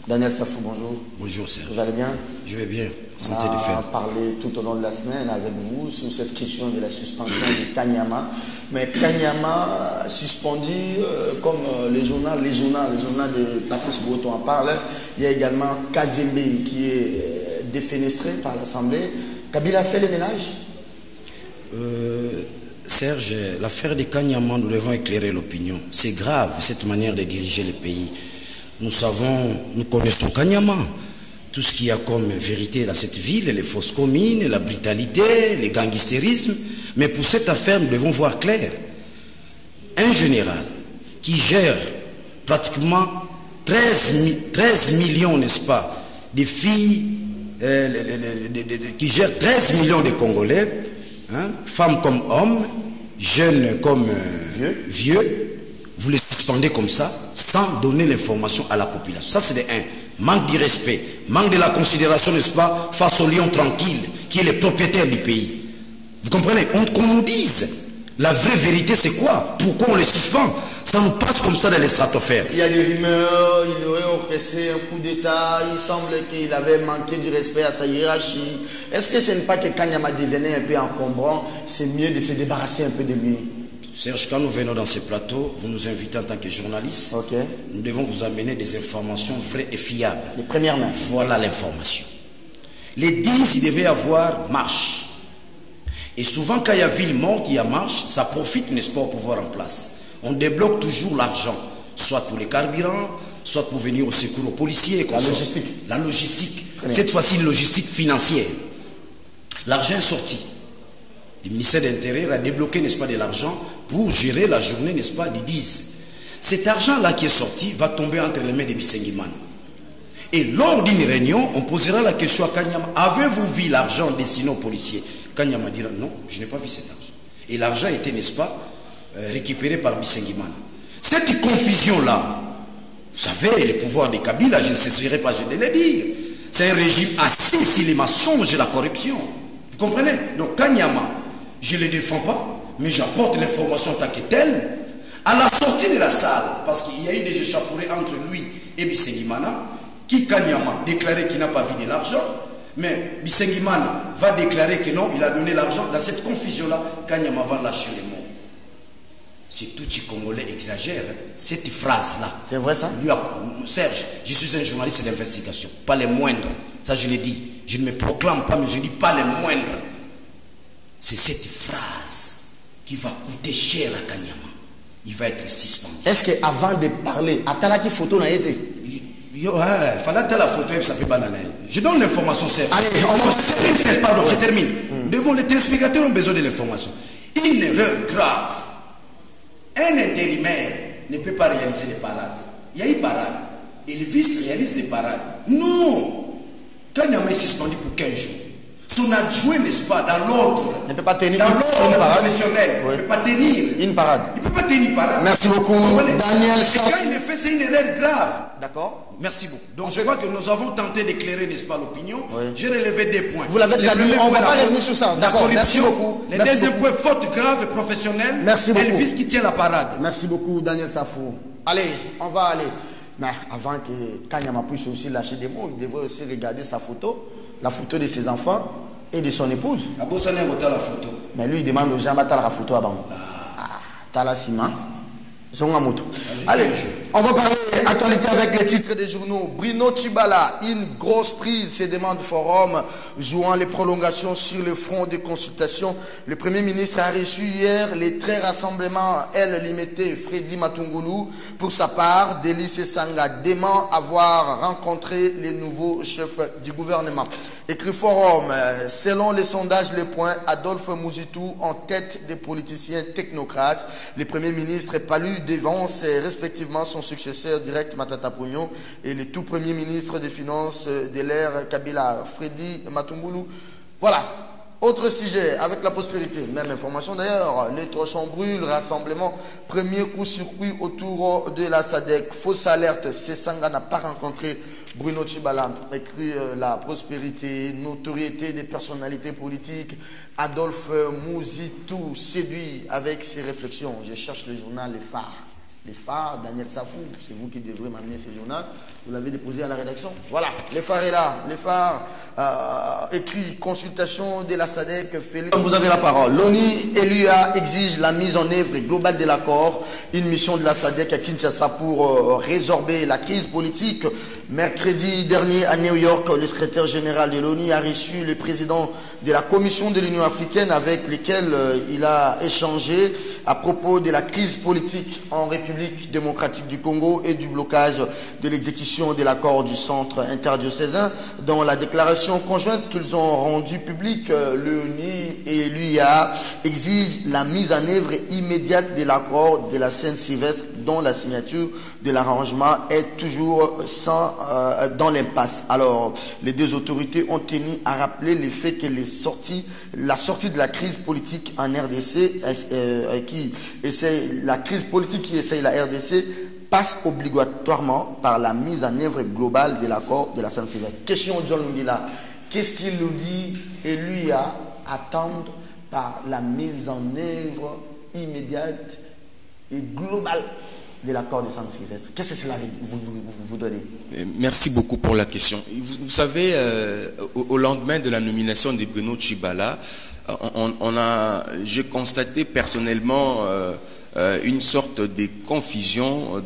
Daniel Safou, bonjour. Bonjour Serge. Vous allez bien? Je vais bien. Santé de de fer. On va parler tout au long de la semaine avec vous sur cette question de la suspension de Kanyama. Mais Kanyama suspendu, comme les journaux de Patrice Breton en parlent. Il y a également Kazembe qui est défenestré par l'Assemblée. Kabila fait le ménage? Serge, l'affaire de Kanyama, nous devons éclairer l'opinion. C'est grave cette manière de diriger le pays. Nous connaissons Kanyama. Tout ce qu'il y a comme vérité dans cette ville, les fausses communes, la brutalité, le gangstérisme. Mais pour cette affaire, nous devons voir clair. Un général qui gère pratiquement 13 millions, n'est-ce pas, de filles, qui gère 13 millions de Congolais, hein, femmes comme hommes, jeunes comme vieux, vous les suspendez comme ça, sans donner l'information à la population. Ça, c'est de un. Manque de respect, manque de la considération, n'est-ce pas, face au lion tranquille, qui est le propriétaire du pays. Vous comprenez? Qu'on nous dise la vraie vérité, c'est quoi? Pourquoi on les suspend? Ça nous passe comme ça dans les stratosphères. Il y a des rumeurs, il aurait orchestré un coup d'État, il semble qu'il avait manqué du respect à sa hiérarchie. Est-ce que ce n'est pas que Kanyama devenait un peu encombrant? C'est mieux de se débarrasser un peu de lui. Serge, quand nous venons dans ces plateaux, vous nous invitez en tant que journaliste. Okay. Nous devons vous amener des informations vraies et fiables. Les premières mains. Voilà l'information. Les 10, il devait y avoir marche. Et souvent, quand il y a ville morte, il y a marche, ça profite, n'est-ce pas, au pouvoir en place. On débloque toujours l'argent, soit pour les carburants, soit pour venir au secours aux policiers. La logistique. La logistique. Cette fois-ci, une logistique financière. L'argent est sorti. Le ministère de l'Intérieur a débloqué, n'est-ce pas, de l'argent pour gérer la journée, n'est-ce pas, du 10. Cet argent-là qui est sorti va tomber entre les mains de Bisengimana. Et lors d'une réunion, on posera la question à Kanyama, avez-vous vu l'argent destiné aux policiers? Kanyama dira, non, je n'ai pas vu cet argent. Et l'argent était, n'est-ce pas, récupéré par Bisengimana. Cette confusion-là, vous savez, le pouvoir de Kabila, je ne cesserai pas de le dire, c'est un régime assis sur les mensonges et la corruption. Vous comprenez? Donc Kanyama, je ne le défends pas, mais j'apporte l'information en tant que telle. À la sortie de la salle, parce qu'il y a eu des échauffourées entre lui et Bisengimana, qui Kanyama déclarait qu'il n'a pas vu de l'argent, mais Bisengimana va déclarer que non, il a donné l'argent. Dans cette confusion-là, Kanyama va lâcher les mots. C'est tout les Congolais exagère cette phrase-là. C'est vrai ça? Serge, je suis un journaliste d'investigation, pas les moindres. Ça je l'ai dit. Je ne me proclame pas, mais je ne dis pas les moindres. C'est cette phrase qui va coûter cher à Kanyama. Il va être suspendu. Est-ce qu'avant de parler, Atalaki photo n'a été? Il fallait attendre la photo et ça fait banane. Je donne l'information, Serge. Allez, pardon, je termine. Devant les téléspectateurs ont besoin de l'information. Une erreur grave. Un intérimaire ne peut pas réaliser des parades. Il y a une parade. Elvis réalise des parades. Non. Kanyama est suspendu pour 15 jours. Son adjoint, n'est-ce pas, dans l'ordre. Ne peut pas tenir dans l'ordre Oui. professionnel. Il ne peut pas tenir. Une parade. Il ne peut pas tenir une parade. Merci beaucoup, Daniel Safou. Quand il le fait, c'est une erreur grave. D'accord. Merci beaucoup. Donc je crois que nous avons tenté d'éclairer, n'est-ce pas, l'opinion. Oui. J'ai relevé des points. Vous l'avez déjà lu, on ne va pas revenir sur ça. La D'accord. Merci corruption. beaucoup. Le Merci deuxième beaucoup. point, faute grave et professionnelle. Merci beaucoup. Elvis qui tient la parade. Merci beaucoup, Daniel Safou. Allez, on va aller. Mais avant que Kanyama puisse aussi lâcher des mots, il devrait aussi regarder sa photo, la photo de ses enfants et de son épouse. Abosane a la photo. Mais lui, il demande aux gens de la photo avant. Tala Sima. Allez, on va parler actualité avec les titres des journaux. Bruno Tshibala, une grosse prise, se demande forum, jouant les prolongations sur le front des consultations. Le Premier ministre a reçu hier les très rassemblements, elle limité Freddy Matungulu. Pour sa part, Délice Sanga dément avoir rencontré les nouveaux chefs du gouvernement. Écrit forum, selon les sondages Le Point, Adolphe Mouzitou en tête des politiciens technocrates. Le Premier ministre Palu dévance respectivement son successeur direct Matata Pognon et le tout Premier ministre des Finances de l'ère Kabila, Freddy Matungulu. Voilà. Autre sujet, avec la prospérité, même information d'ailleurs, les torchons brûlent, rassemblement, premier coup-circuit autour de la SADC, fausse alerte, Sesanga n'a pas rencontré Bruno Tshibala, écrit la prospérité, notoriété des personnalités politiques, Adolphe Mouzitou séduit avec ses réflexions, je cherche le journal Les Phares. Les phares, Daniel Safou, c'est vous qui devrez m'amener ce journal. Vous l'avez déposé à la rédaction. Voilà, les phares est là. Les phares, écrit consultation de la SADC. Vous avez la parole. L'ONU et l'UA exigent la mise en œuvre globale de l'accord. Une mission de la SADC à Kinshasa pour résorber la crise politique. Mercredi dernier à New York, le secrétaire général de l'ONU a reçu le président de la Commission de l'Union africaine avec lequel il a échangé à propos de la crise politique en République démocratique du Congo et du blocage de l'exécution de l'accord du centre interdiocésain. Dans la déclaration conjointe qu'ils ont rendue publique, l'ONU et l'UIA exigent la mise en œuvre immédiate de l'accord de la Saint-Sylvestre dont la signature de l'arrangement est toujours dans l'impasse. Alors, les deux autorités ont tenu à rappeler le fait que la sortie de la crise politique en RDC, la crise politique qui essaye la RDC, passe obligatoirement par la mise en œuvre globale de l'accord de la Saint-Sylvestre. Question John Lungila, qu'est-ce qu'il nous dit et lui à attendre par la mise en œuvre immédiate et globale de l'accord de Saint-Sylvestre? Qu'est-ce que cela vous donnez? Merci beaucoup pour la question. Vous savez, au lendemain de la nomination de Bruno Tshibala, j'ai constaté personnellement une sorte de confusion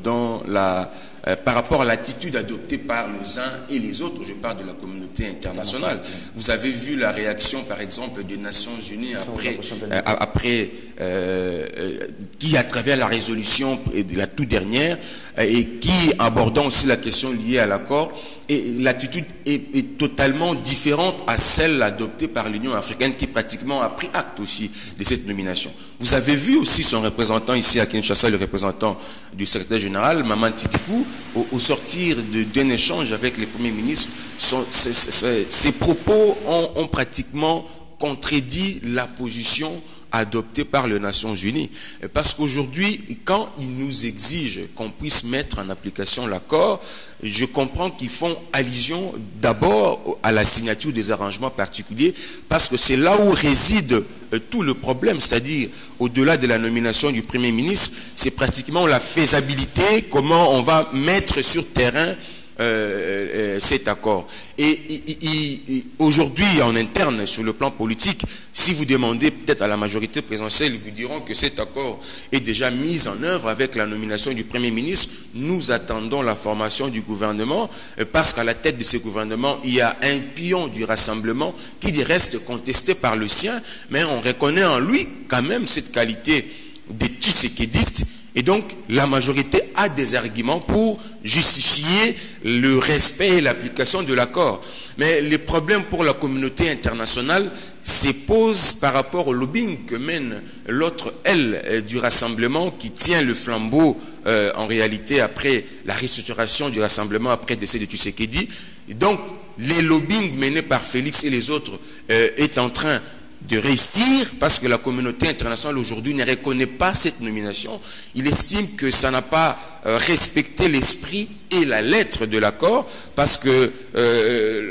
par rapport à l'attitude adoptée par les uns et les autres. Je parle de la communauté internationale. Vous avez vu la réaction, par exemple, des Nations Unies qui, à travers la résolution de la toute dernière, et qui abordant aussi la question liée à l'accord, et l'attitude est totalement différente à celle adoptée par l'Union africaine qui pratiquement a pris acte aussi de cette nomination. Vous avez vu aussi son représentant ici à Kinshasa, le représentant du secrétaire général, Maman Tipikou, au sortir d'un échange avec le Premier ministre, ses propos ont pratiquement contredit la position adoptée par les Nations Unies. Parce qu'aujourd'hui, quand ils nous exigent qu'on puisse mettre en application l'accord, je comprends qu'ils font allusion d'abord à la signature des arrangements particuliers, parce que c'est là où réside tout le problème, c'est-à-dire au-delà de la nomination du Premier ministre, c'est pratiquement la faisabilité, comment on va mettre sur terrain cet accord. Et aujourd'hui, en interne, sur le plan politique, si vous demandez peut-être à la majorité présidentielle, ils vous diront que cet accord est déjà mis en œuvre avec la nomination du Premier ministre. Nous attendons la formation du gouvernement, parce qu'à la tête de ce gouvernement, il y a un pion du rassemblement qui reste contesté par le sien, mais on reconnaît en lui quand même cette qualité de tshisekédiste. Et donc, la majorité a des arguments pour justifier le respect et l'application de l'accord. Mais les problèmes pour la communauté internationale se posent par rapport au lobbying que mène l'autre aile du rassemblement qui tient le flambeau en réalité après la restructuration du rassemblement après le décès de Tshisekedi. Et donc, les lobbying menés par Félix et les autres est en train de réussir parce que la communauté internationale aujourd'hui ne reconnaît pas cette nomination. Il estime que ça n'a pas respecté l'esprit et la lettre de l'accord parce que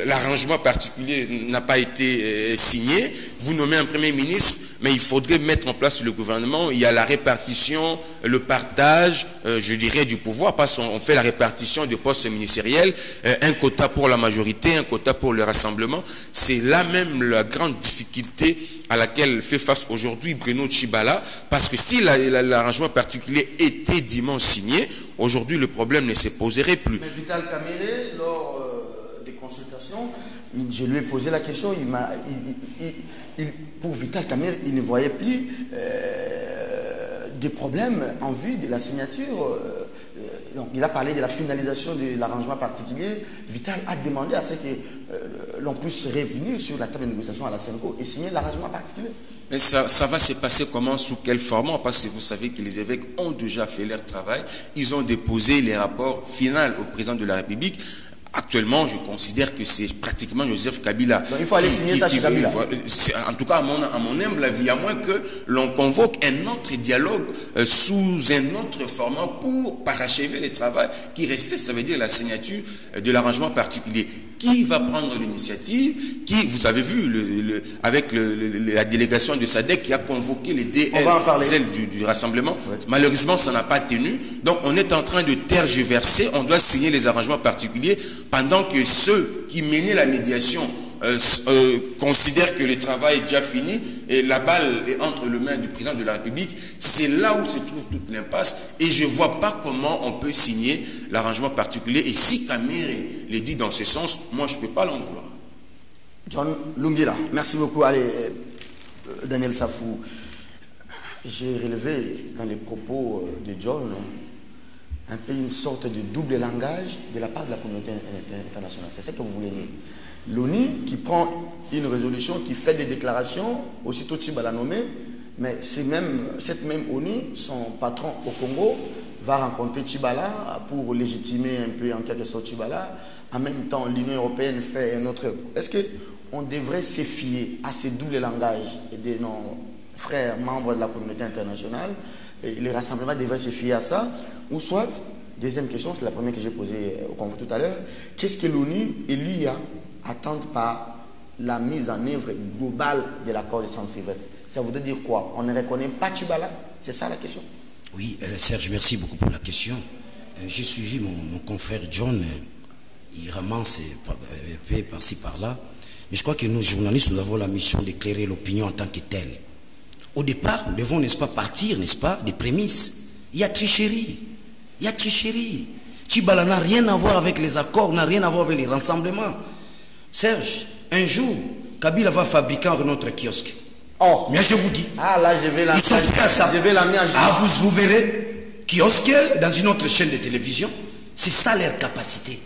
l'arrangement particulier n'a pas été signé. Vous nommez un Premier ministre, mais il faudrait mettre en place le gouvernement. Il y a la répartition, le partage, je dirais, du pouvoir, parce qu'on fait la répartition des postes ministériels, un quota pour la majorité, un quota pour le rassemblement. C'est là même la grande difficulté à laquelle fait face aujourd'hui Bruno Tshibala, parce que si l'arrangement particulier était dimanche signé, aujourd'hui le problème ne se poserait plus. Mais Vital Kamerhe, lors des consultations, je lui ai posé la question, pour Vital Kamerhe, il ne voyait plus de problème en vue de la signature. Donc, il a parlé de la finalisation de l'arrangement particulier. Vital a demandé à ce que l'on puisse revenir sur la table de négociation à la Senco et signer l'arrangement particulier. Mais ça va se passer comment, sous quel format? Parce que vous savez que les évêques ont déjà fait leur travail. Ils ont déposé les rapports finaux au président de la République. Actuellement, je considère que c'est pratiquement Joseph Kabila. Donc, il faut aller signer ça chez Kabila. En tout cas, à mon humble avis, à moins que l'on convoque un autre dialogue sous un autre format pour parachever le travail qui restait, ça veut dire la signature de l'arrangement particulier. Qui va prendre l'initiative? Qui, vous avez vu, avec la délégation de SADC qui a convoqué les DL, celle du rassemblement. Oui. Malheureusement, ça n'a pas tenu. Donc, on est en train de tergiverser. On doit signer les arrangements particuliers pendant que ceux qui menaient la médiation considèrent que le travail est déjà fini et la balle est entre les mains du président de la République. C'est là où se trouve toute l'impasse et je ne vois pas comment on peut signer l'arrangement particulier. Et si Kamere le dit dans ce sens, moi je ne peux pas l'en vouloir. John Lungira, merci beaucoup. Allez, Daniel Safou, j'ai relevé dans les propos de John un peu une sorte de double langage de la part de la communauté internationale. C'est ça que vous voulez dire. L'ONU qui prend une résolution, qui fait des déclarations, aussitôt Tchibala nommé, mais cette même ONU, son patron au Congo, va rencontrer Tchibala pour légitimer un peu en quelque sorte Tchibala. En même temps, l'Union européenne fait un autre... Est-ce qu'on devrait se fier à ces doubles langages de nos frères membres de la communauté internationale? Et les rassemblements devraient se fier à ça? Ou soit, deuxième question, c'est la première que j'ai posée au Congo tout à l'heure, qu'est-ce que l'ONU et l'UIA attendent par la mise en œuvre globale de l'accord de San Sylvestre? Ça voudrait dire quoi? On ne reconnaît pas Tchibala? C'est ça la question? Oui, Serge, merci beaucoup pour la question. J'ai suivi mon confrère John, il ramasse un peu par-ci par-là, mais je crois que nous, journalistes, nous avons la mission d'éclairer l'opinion en tant que telle. Au départ, nous devons, n'est-ce pas, partir, n'est-ce pas, des prémices. Il y a tricherie. Il y a tricherie. Tchibala n'a rien à voir avec les accords, n'a rien à voir avec les rassemblements. Serge, un jour, Kabila va fabriquer un autre kiosque. Oh, mais je vous dis. Ah là, je vais la mettre en justice. Ah, vous verrez, kiosque dans une autre chaîne de télévision, c'est ça leur capacité.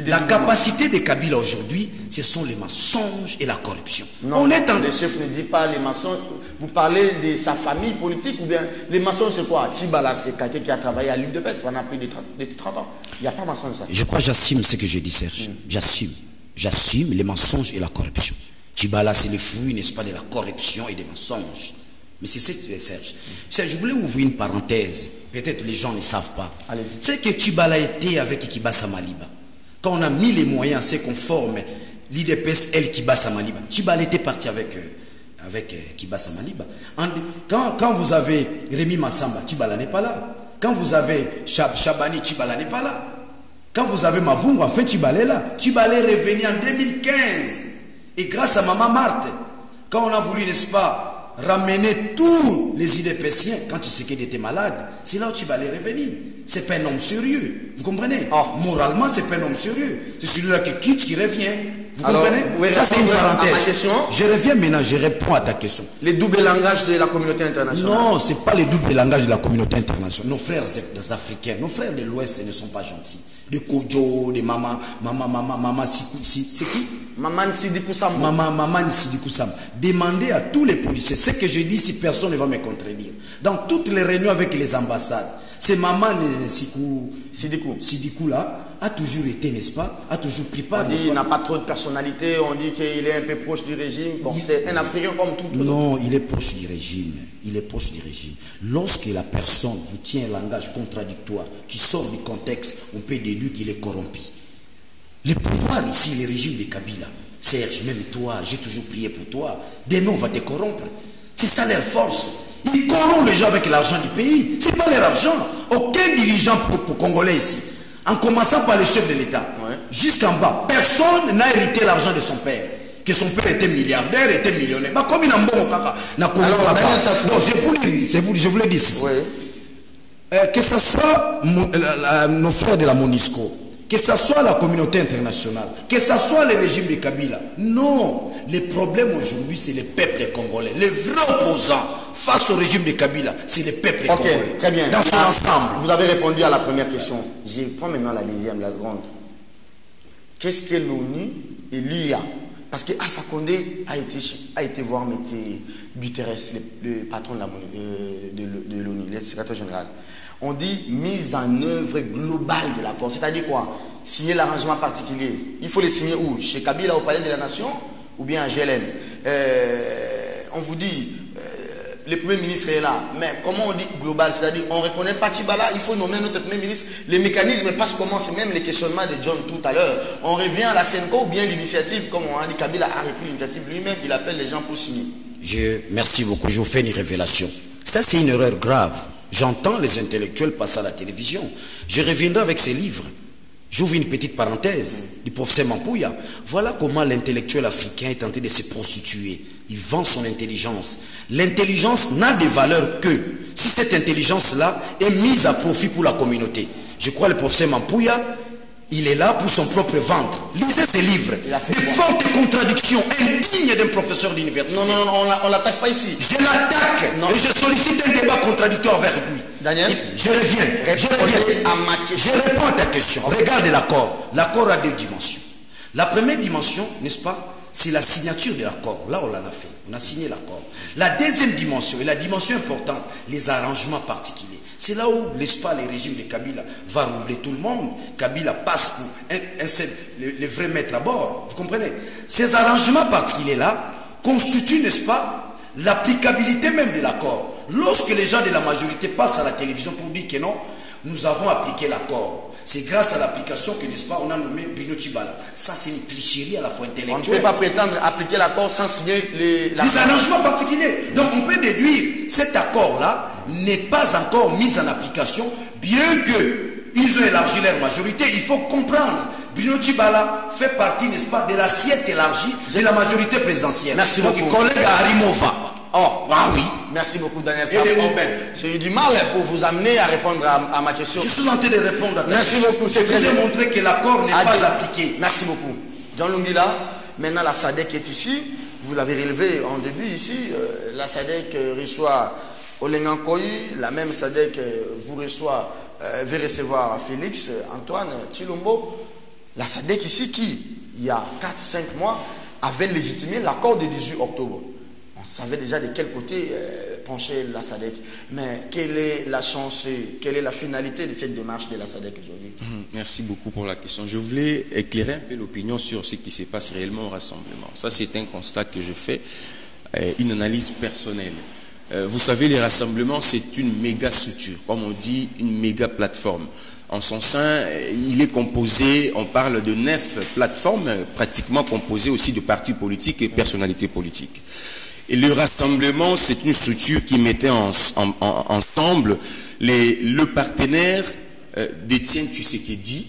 La capacité de Kabila aujourd'hui, ce sont les mensonges et la corruption. Non, le chef ne dit pas les mensonges. Vous parlez de sa famille politique ou bien les mensonges, c'est quoi? Tchibala, c'est quelqu'un qui a travaillé à l'UDPS pendant plus de 30 ans. Il n'y a pas de mensonge. Ça. Je crois que j'assume ce que je dis, Serge. J'assume les mensonges et la corruption. Tchibala, c'est le fruit, n'est-ce pas, de la corruption et des mensonges. Mais c'est ce que Serge. Serge, je voulais ouvrir une parenthèse. Peut-être les gens ne savent pas. C'est que Tchibala était avec Kibasa Maliba. Quand on a mis les moyens, c'est qu'on forme l'IDPS Kibasa Maliba. Tchibala était parti avec Kibasa Maliba. Quand vous avez Rémi Massamba, Tchibala n'est pas là. Quand vous avez Chabani, Tchibala n'est pas là. Quand vous avez Mavungu, enfin Tchibala est là. Tchibala est revenu en 2015. Et grâce à Maman Marthe, quand on a voulu, n'est-ce pas, ramener tous les IDPSiens, quand Tshisekedi était malade, c'est là où Tchibala est revenu. C'est pas un homme sérieux. Vous comprenez? Moralement, c'est pas un homme sérieux. C'est celui-là qui quitte, qui revient. Vous comprenez? Ça, c'est une parenthèse. Je reviens maintenant, je réponds à ta question. Les doubles langages de la communauté internationale. Non, ce n'est pas les doubles langages de la communauté internationale. Nos frères africains, nos frères de l'Ouest ne sont pas gentils. De Kodjo, de Maman Sikou, c'est qui? Maman Sidikou Sam. Maman Sidikou Sam. Demandez à tous les policiers. Ce que je dis, si personne ne va me contredire. Dans toutes les réunions avec les ambassades, c'est Maman Sidikou là a toujours été, n'est-ce pas, a toujours pris part. On dit qu'il n'a pas trop de personnalité, on dit qu'il est un peu proche du régime. Bon, c'est un Africain comme tout. Non, il est proche du régime. Il est proche du régime. Lorsque la personne vous tient un langage contradictoire qui sort du contexte, on peut déduire qu'il est corrompu. Le pouvoir ici, le régime de Kabila, Serge, même toi, j'ai toujours prié pour toi. Demain, on va te corrompre. C'est ça leur force. Ils corrompent les gens avec l'argent du pays. Ce n'est pas leur argent. Aucun dirigeant congolais ici, en commençant par le chef de l'État, jusqu'en bas, personne n'a hérité l'argent de son père. Que son père était milliardaire, était millionnaire. Bah, comme il a un bon caca. Je vous le dis ici. Que ce soit nos frères de la MONUSCO, que ce soit la communauté internationale, que ce soit le régime de Kabila. Non, le problème aujourd'hui, c'est le peuple congolais. Les vrais opposants face au régime de Kabila, c'est le peuple congolais. Très bien. Dans son ensemble. Vous avez répondu à la première question. Je prends maintenant la deuxième, la seconde. Qu'est-ce que l'ONU et l'UIA? Parce que Alpha Condé a été voir M. Guterres, le patron de l'ONU, le secrétaire général. On dit mise en œuvre globale de l'accord. C'est-à-dire quoi? Signer l'arrangement particulier. Il faut les signer où? Chez Kabila au Palais de la Nation ou bien à GLM? On vous dit le Premier ministre est là. Mais comment on dit global? C'est-à-dire, on ne reconnaît pas Tchibala, il faut nommer notre Premier ministre. Les mécanismes passent comment? C'est même les questionnements de John tout à l'heure. On revient à la Senko ou bien l'initiative, comme on a dit, Kabila a repris l'initiative lui-même, il appelle les gens pour signer. Merci beaucoup, je vous fais une révélation. Ça, c'est une erreur grave. J'entends les intellectuels passer à la télévision. Je reviendrai avec ces livres. J'ouvre une petite parenthèse du professeur Mampouya. Voilà comment l'intellectuel africain est tenté de se prostituer. Il vend son intelligence. L'intelligence n'a de valeur que si cette intelligence-là est mise à profit pour la communauté. Je crois que le professeur Mampouya, il est là pour son propre ventre. Lisez ses livres. Des fortes contradictions indignes d'un professeur d'université. Non, on l'attaque pas ici. Je l'attaque et je sollicite un débat contradictoire vers lui. Daniel, je reviens à ma question. Je réponds à ta question. Regarde l'accord. L'accord a deux dimensions. La première dimension, n'est-ce pas, c'est la signature de l'accord. Là, on l'en a fait. On a signé l'accord. La deuxième dimension, et la dimension importante, les arrangements particuliers. C'est là où, n'est-ce pas, le régime de Kabila va rouler tout le monde. Kabila passe pour le vrai maître à bord. Vous comprenez? Ces arrangements particuliers-là constituent, n'est-ce pas, l'applicabilité même de l'accord. Lorsque les gens de la majorité passent à la télévision pour dire que non, nous avons appliqué l'accord. C'est grâce à l'application que, n'est-ce pas, on a nommé Bruno Tchibala. Ça, c'est une tricherie à la fois intellectuelle. On ne peut pas prétendre appliquer l'accord sans signer les arrangements particuliers. Donc, on peut déduire cet accord-là n'est pas encore mis en application, bien qu'ils ont élargi leur majorité. Il faut comprendre. Bruno Tchibala fait partie, n'est-ce pas, de l'assiette élargie de la majorité présidentielle. Merci beaucoup. Donc, collègue Arimova. Oh, ah oui. Merci beaucoup, Daniel. J'ai eu du mal pour vous amener à répondre à ma question. Je suis en train de répondre à ta question. Merci beaucoup. Je vous ai montré que l'accord n'est pas appliqué. Merci beaucoup. John Lungila, maintenant la SADC est ici. Vous l'avez relevé en début ici. La SADC reçoit Olengankoy. La même SADC vous reçoit, veut recevoir Félix Antoine Tshilombo. La SADC ici qui, il y a 4-5 mois, avait légitimé l'accord du 18 octobre. On savait déjà de quel côté penchait la SADC. Mais quelle est la chance, quelle est la finalité de cette démarche de la SADC aujourd'hui? Merci beaucoup pour la question. Je voulais éclairer un peu l'opinion sur ce qui se passe réellement au rassemblement. Ça, c'est un constat que je fais, une analyse personnelle. Vous savez, les rassemblements, c'est une méga structure, comme on dit, une méga plateforme. En son sein, il est composé, on parle de 9 plateformes, pratiquement composées aussi de partis politiques et personnalités politiques. Et le rassemblement, c'est une structure qui mettait ensemble le partenaire d'Étienne Tshisekedi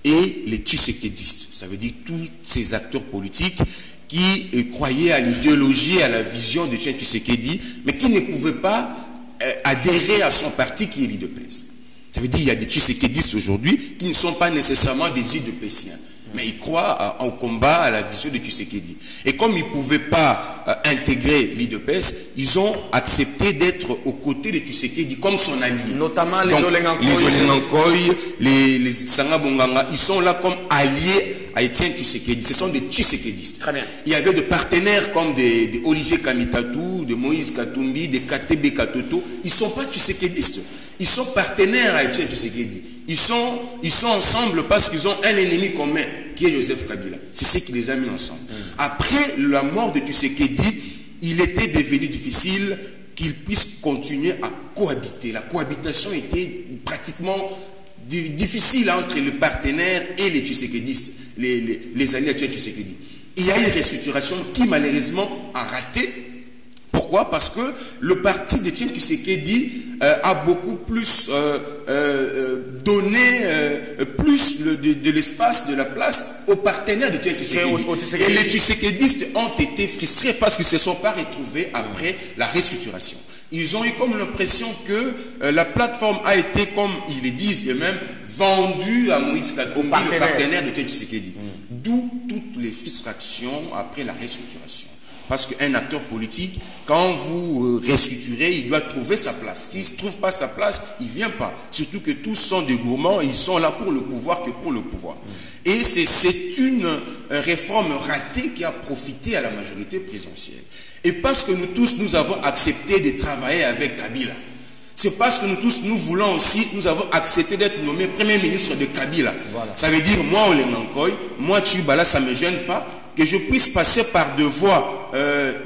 et les Tshisekedistes. Ça veut dire tous ces acteurs politiques qui croyaient à l'idéologie, à la vision d'Étienne Tshisekedi, mais qui ne pouvaient pas adhérer à son parti qui est l'IDPS. Ça veut dire qu'il y a des Tshisekedistes aujourd'hui qui ne sont pas nécessairement des IDPSiens. Mais ils croient au combat, à la vision de Tshisekedi. Et comme ils ne pouvaient pas intégrer l'IDPS, ils ont accepté d'être aux côtés de Tshisekedi comme son allié. Notamment les Olengankoy, les Sangabonganga, ils sont là comme alliés à Étienne Tshisekedi. Ce sont des Tshisekedistes. Très bien. Il y avait des partenaires comme des Olivier Kamitatou, de Moïse Katumbi, de KTB Katoto. Ils ne sont pas Tshisekedistes. Ils sont partenaires à Étienne Tshisekedi. Ils sont ensemble parce qu'ils ont un ennemi commun qui est Joseph Kabila. C'est ce qui les a mis ensemble. Après la mort de Tshisekedi, il était devenu difficile qu'ils puissent continuer à cohabiter. La cohabitation était pratiquement difficile entre le partenaire et les Tshisekedistes, les alliés à Tshisekedi. Il y a une restructuration qui malheureusement a raté. Pourquoi? Parce que le parti d'Étienne Tshisekedi a beaucoup plus donné plus de l'espace, de la place aux partenaires d'Étienne Tshisekedi. Et les Tshisekedistes ont été frustrés parce qu'ils ne se sont pas retrouvés après la restructuration. Ils ont eu comme l'impression que la plateforme a été, comme ils le disent eux-mêmes, vendue à Moïse Katumbi, le partenaire d'Étienne Tshisekedi. D'où toutes les frustrations après la restructuration. Parce qu'un acteur politique, quand vous restructurez, il doit trouver sa place. S'il ne trouve pas sa place, il ne vient pas. Surtout que tous sont des gourmands, ils sont là pour le pouvoir que pour le pouvoir. Et c'est une réforme ratée qui a profité à la majorité présidentielle. Et parce que nous tous, nous avons accepté de travailler avec Kabila. C'est parce que nous tous, nous voulons aussi, nous avons accepté d'être nommé Premier ministre de Kabila. Voilà. Ça veut dire, moi, Olengankoy, moi, Tshibala, ça ne me gêne pas que je puisse passer par des voies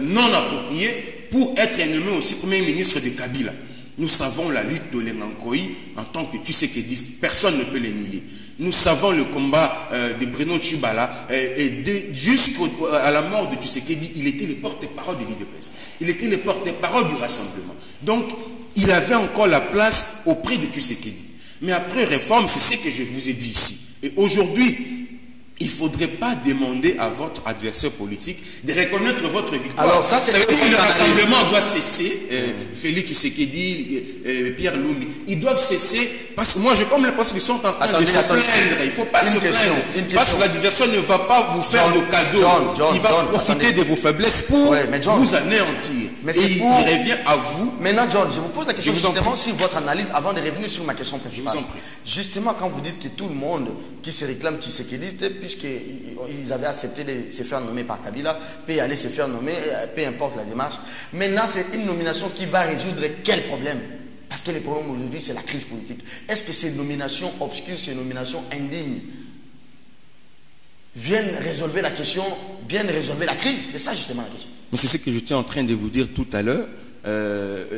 non appropriées pour être nommé aussi Premier ministre de Kabila. Nous savons la lutte de Lengankoï en tant que Tshisekedi, personne ne peut le nier. Nous savons le combat de Bruno Tshibala jusqu'à la mort de Tshisekedi, il était le porte-parole de l'IDPS. Il était le porte-parole du rassemblement. Donc, il avait encore la place auprès de Tshisekedi. Mais après réforme, c'est ce que je vous ai dit ici. Et aujourd'hui, il ne faudrait pas demander à votre adversaire politique de reconnaître votre victoire. Alors ça veut dire que le rassemblement doit cesser. Félix Tshisekedi, Pierre Lumbi, ils doivent cesser parce que moi je comme parce qu'ils sont en train de se plaindre. Il ne faut pas se plaindre parce que l'adversaire ne va pas vous faire le cadeau. Il va profiter de vos faiblesses pour vous anéantir. Mais et il revient à vous. Maintenant, John, je vous pose la question justement sur votre analyse avant de revenir sur ma question principale. Je vous en prie. Justement, quand vous dites que tout le monde qui se réclame Tshisekedi, puisqu'ils avaient accepté de se faire nommer par Kabila, peut aller se faire nommer, peu importe la démarche. Maintenant, c'est une nomination qui va résoudre quel problème? Parce que le problème aujourd'hui, c'est la crise politique. Est-ce que ces nominations obscures, ces nominations indignes, viennent résolver la question, viennent résolver la crise? C'est ça justement la question. Mais c'est ce que j'étais en train de vous dire tout à l'heure.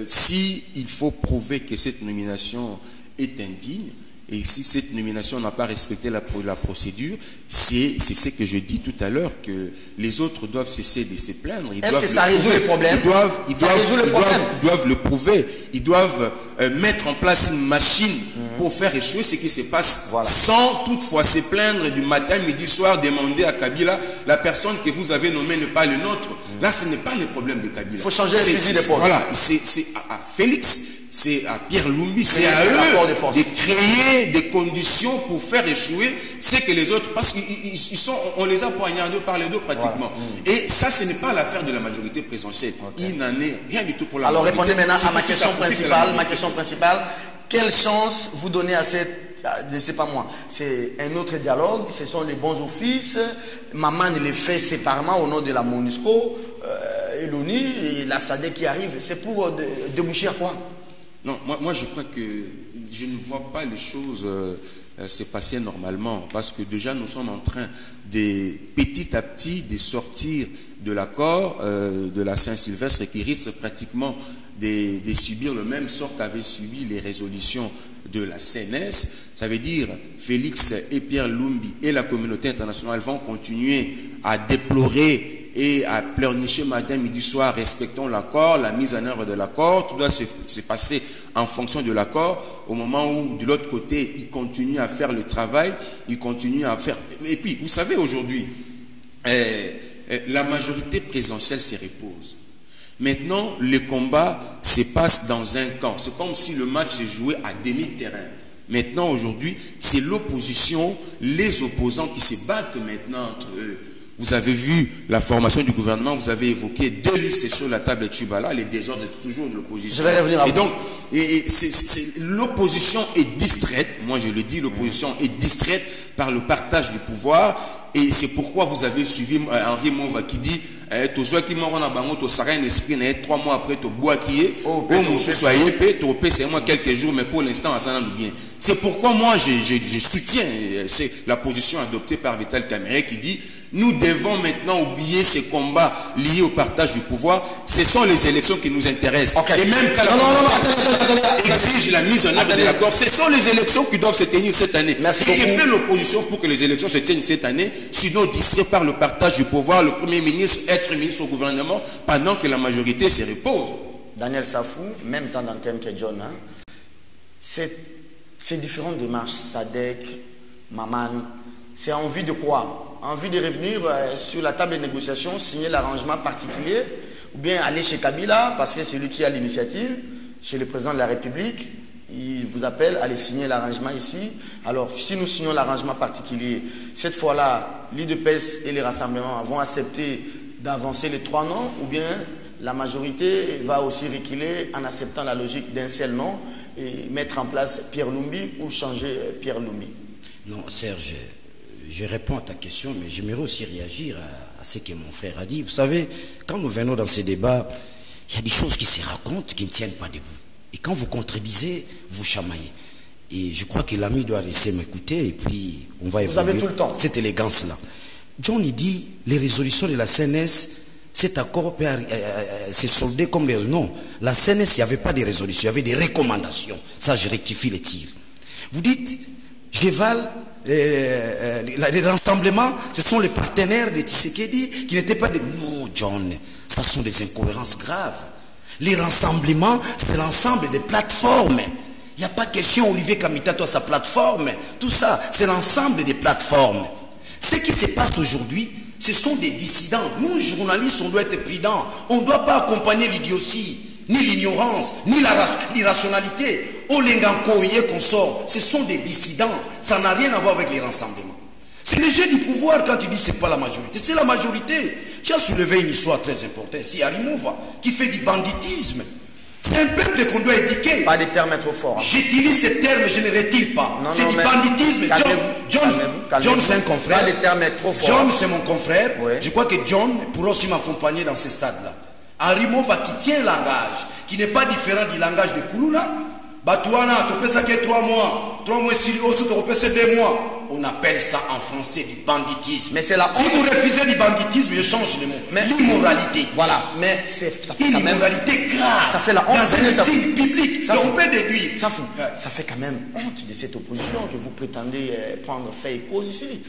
Si il faut prouver que cette nomination est indigne, et si cette nomination n'a pas respecté la procédure, c'est ce que je dis tout à l'heure, que les autres doivent cesser de se plaindre. Est-ce que ça résout le problème? Ils doivent le prouver. Ils doivent mettre en place une machine pour faire échouer ce qui se passe, sans toutefois se plaindre du matin, midi, soir, demander à Kabila, la personne que vous avez nommée n'est pas le nôtre. Là, ce n'est pas le problème de Kabila. Il faut changer le fusil d'épaule. Voilà, c'est à Félix, c'est à Pierre Lumbi, c'est à eux de créer des conditions pour faire échouer ce que les autres, parce qu'on les a poignardés par les deux pratiquement. Voilà. Et ça, ce n'est pas l'affaire de la majorité présidentielle. Il n'en est rien du tout pour la majorité. Alors répondez maintenant à ma question principale. Ma question principale, quelle chance vous donnez à cette, je ne sais pas moi, c'est un autre dialogue, ce sont les bons offices, Maman les fait séparément au nom de la MONUSCO, et l'ONU, et la SADC qui arrive, c'est pour déboucher à quoi? Non, moi je crois que je ne vois pas les choses se passer normalement, parce que déjà nous sommes en train de petit à petit de sortir de l'accord de la Saint-Sylvestre qui risque pratiquement de subir le même sort qu'avaient subi les résolutions de la CNS. Ça veut dire Félix et Pierre Lumbi et la communauté internationale vont continuer à déplorer et à pleurnicher matin, midi, soir, respectons l'accord, la mise en œuvre de l'accord, tout doit se passer en fonction de l'accord, au moment où, de l'autre côté, ils continuent à faire le travail, ils continuent à faire... Et puis, vous savez, aujourd'hui, la majorité présidentielle se repose. Maintenant, le combat se passe dans un camp. C'est comme si le match se jouait à demi-terrain. Maintenant, aujourd'hui, c'est l'opposition, les opposants qui se battent maintenant entre eux. Vous avez vu la formation du gouvernement, vous avez évoqué 2 listes sur la table de Tshibala, les désordres toujours de l'opposition. Je vais revenir à vous. Et donc, l'opposition est distraite, moi je le dis, l'opposition est distraite par le partage du pouvoir. Et c'est pourquoi vous avez suivi Henri Mova qui dit tout ce qui m'a rendu tu seras un esprit 3 mois après tu bois qui est au soyez tu c'est moi quelques jours mais pour l'instant ça n'a bien. C'est pourquoi moi je soutiens c'est la position adoptée par Vital Kamerhe qui dit nous devons maintenant oublier ces combats liés au partage du pouvoir. Ce sont les élections qui nous intéressent. Okay. Et même quand la exige la mise en œuvre de l'accord, ce sont les élections qui doivent se tenir cette année. Merci beaucoup. Que fait l'opposition pour que les élections se tiennent cette année, sinon distrait par le partage du pouvoir, le Premier ministre, être ministre au gouvernement, pendant que la majorité se repose. Daniel Safou, même temps d'antenne que John, hein, ces différentes démarches, SADC, Maman, c'est en vue de quoi? En vue de revenir sur la table de négociation, signer l'arrangement particulier, ou bien aller chez Kabila, parce que c'est lui qui a l'initiative, chez le président de la République, il vous appelle à aller signer l'arrangement ici. Alors, si nous signons l'arrangement particulier, cette fois-là, l'IDPS et les rassemblements vont accepter d'avancer les 3 noms, ou bien la majorité va aussi reculer en acceptant la logique d'un seul nom et mettre en place Pierre Lumbi ou changer Pierre Lumbi. Non, Serge, je réponds à ta question, mais j'aimerais aussi réagir à ce que mon frère a dit. Vous savez, quand nous venons dans ces débats, il y a des choses qui se racontent qui ne tiennent pas debout. Et quand vous contredisez, vous chamaillez. Et je crois que l'ami doit rester m'écouter et puis on va évoluer. Vous avez tout le temps. Cette élégance-là. John, il dit, les résolutions de la CNS, cet accord peut se solder comme des... Non, la CNS, il n'y avait pas de résolution, il y avait des recommandations. Ça, je rectifie les tirs. Vous dites, Jeval, les rassemblements, ce sont les partenaires de Tshisekedi qui n'étaient pas des... Non, John, ça sont des incohérences graves. Les rassemblements, c'est l'ensemble des plateformes. Il n'y a pas question, Olivier Kamitato a sa plateforme. Tout ça, c'est l'ensemble des plateformes. Ce qui se passe aujourd'hui, ce sont des dissidents. Nous, journalistes, on doit être prudents. On ne doit pas accompagner l'idiotie, ni l'ignorance, ni l'irrationalité. Olenganko et consorts, ce sont des dissidents. Ça n'a rien à voir avec les rassemblements. C'est le jeu du pouvoir quand tu dis que ce n'est pas la majorité. C'est la majorité. Tu as soulevé une histoire très importante. C'est Arimova qui fait du banditisme. C'est un peuple qu'on doit éduquer. Pas des termes trop forts. Hein. J'utilise ces termes, je ne retire pas. C'est du banditisme. John c'est un confrère. Pas des termes trop forts. John, c'est mon confrère. Oui. Je crois que John pourra aussi m'accompagner dans ces stades-là. Arimova qui tient un langage qui n'est pas différent du langage de Koulouna. Batouana, tu peux ça que 3 mois. 3 mois ici, tu peux ça 2 mois. On appelle ça en français du banditisme. Mais c'est la si vous refusez du banditisme, je change les mots. Mais l'immoralité. Voilà, mais ça fait une quand même... immoralité grave. Ça fait la honte. Dans un meeting public. Ça on peut déduire. Ça fait quand même honte de cette opposition que vous prétendez prendre fait et cause ici.